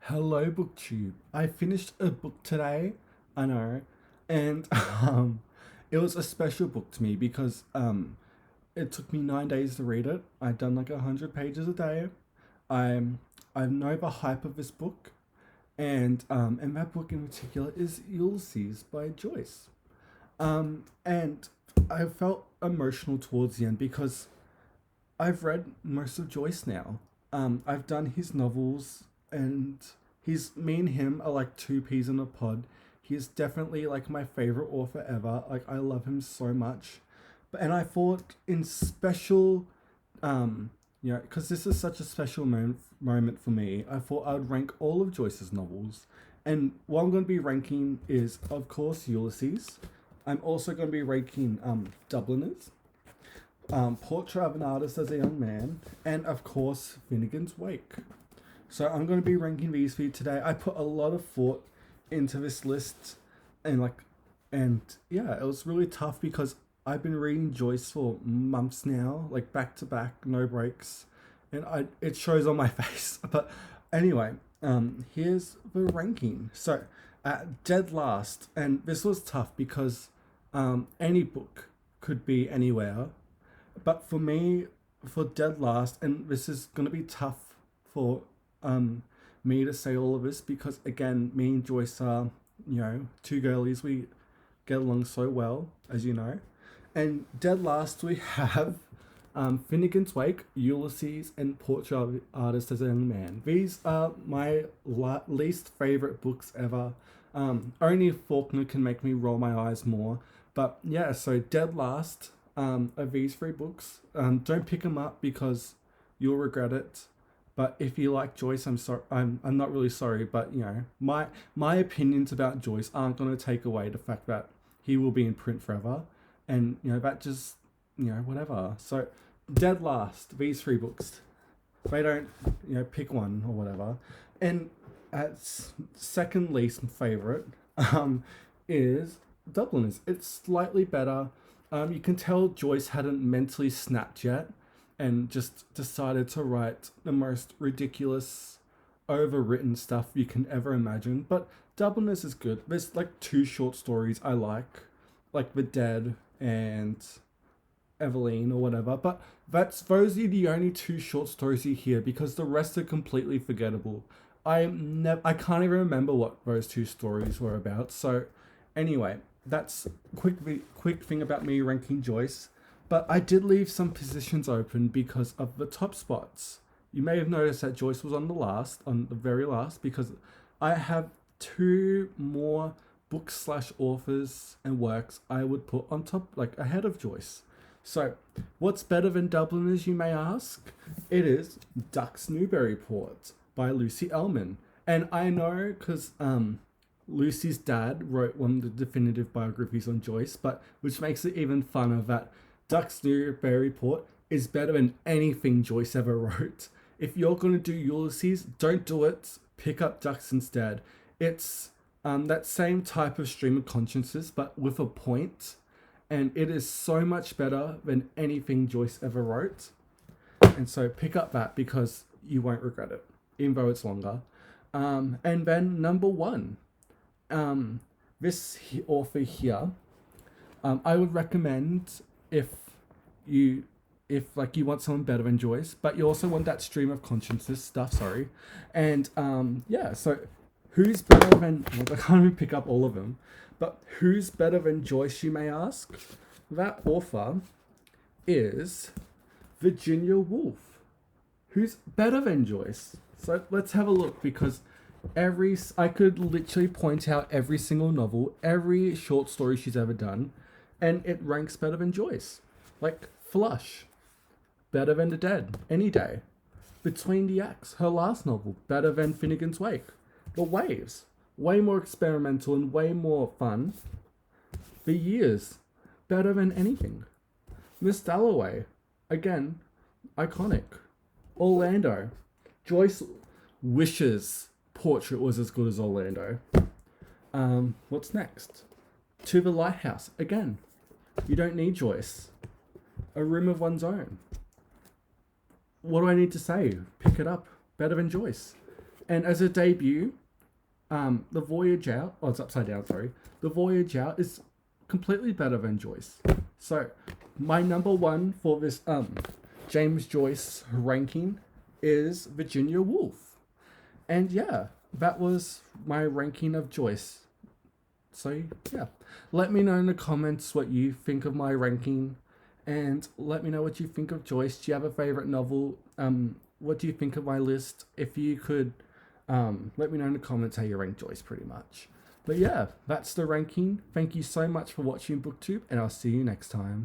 Hello, BookTube. I finished a book today, I know, and it was a special book to me because it took me 9 days to read it. I'd done like 100 pages a day. I'm I know the hype of this book, and that book in particular is Ulysses by Joyce. And I felt emotional towards the end because I've read most of Joyce now. I've done his novels, and me and him are like two peas in a pod. He's definitely like my favorite author ever. Like I love him so much. And I thought in special, because this is such a special moment for me. I thought I would rank all of Joyce's novels, and what I'm going to be ranking is, of course, Ulysses. I'm also going to be ranking Dubliners, Portrait of an Artist as a Young Man, and of course Finnegan's Wake. So I'm going to be ranking these for you today. I put a lot of thought into this list, and and yeah, it was really tough because I've been reading Joyce for months now, like back to back, no breaks, and it shows on my face. But anyway, here's the ranking. So at dead last, and this was tough because any book could be anywhere, but for me, for dead last, and this is gonna be tough for um me to say all of this because again, me and Joyce are two girlies. We get along so well, as you know. And dead last we have Finnegan's Wake, Ulysses, and Portrait of Artist as a Young Man. These are my least favorite books ever. Only Faulkner can make me roll my eyes more. But yeah, so dead last of these three books. Don't pick them up because you'll regret it. But if you like Joyce, I'm sorry. I'm not really sorry, but my opinions about Joyce aren't going to take away the fact that he will be in print forever, and that just whatever. So dead last, these three books. They don't pick one or whatever. And at second least favorite is Dubliners. It's slightly better. You can tell Joyce hadn't mentally snapped yet and just decided to write the most ridiculous, overwritten stuff you can ever imagine. But Dubliners is good. There's like two short stories I like The Dead and Eveline or whatever. But those are the only two short stories you hear because the rest are completely forgettable. I can't even remember what those two stories were about. So anyway, that's quick thing about me ranking Joyce. But I did leave some positions open because of the top spots. You may have noticed that Joyce was on the very last, because I have two more books slash authors and works I would put on top, like ahead of Joyce. So, what's better than Dubliners, you may ask? It is Duck's Newburyport by Lucy Ellman. And I know because Lucy's dad wrote one of the definitive biographies on Joyce, but which makes it even funner that Duck's Newburyport is better than anything Joyce ever wrote. If you're going to do Ulysses, don't do it. Pick up Ducks instead. It's that same type of stream of consciousness, but with a point, and it is so much better than anything Joyce ever wrote. And so pick up that because you won't regret it, even though it's longer. And then number one, this author here, I would recommend if you want someone better than Joyce, but you also want that stream of consciousness stuff. Sorry, and so who's better than? Well, I can't even pick up all of them, but who's better than Joyce? You may ask. That author is Virginia Woolf. Who's better than Joyce? So let's have a look because I could literally point out every single novel, every short story she's ever done, and it ranks better than Joyce. Like Flush, better than The Dead, any day. Between the Acts, her last novel, better than Finnegan's Wake. The Waves, way more experimental and way more fun. The Years, better than anything. Miss Dalloway, again, iconic. Orlando, Joyce wishes Portrait was as good as Orlando. What's next? To the Lighthouse, again. You don't need Joyce. A Room of One's Own. What do I need to say? Pick it up. Better than Joyce. And as a debut, The Voyage Out, oh, it's upside down, sorry. The Voyage Out is completely better than Joyce. So, my number one for this James Joyce ranking is Virginia Woolf. And yeah, that was my ranking of Joyce. So yeah, let me know in the comments what you think of my ranking, and let me know what you think of Joyce. Do you have a favorite novel? What do you think of my list? If you could, let me know in the comments how you rank Joyce, pretty much. But yeah, that's the ranking. Thank you so much for watching BookTube, and I'll see you next time.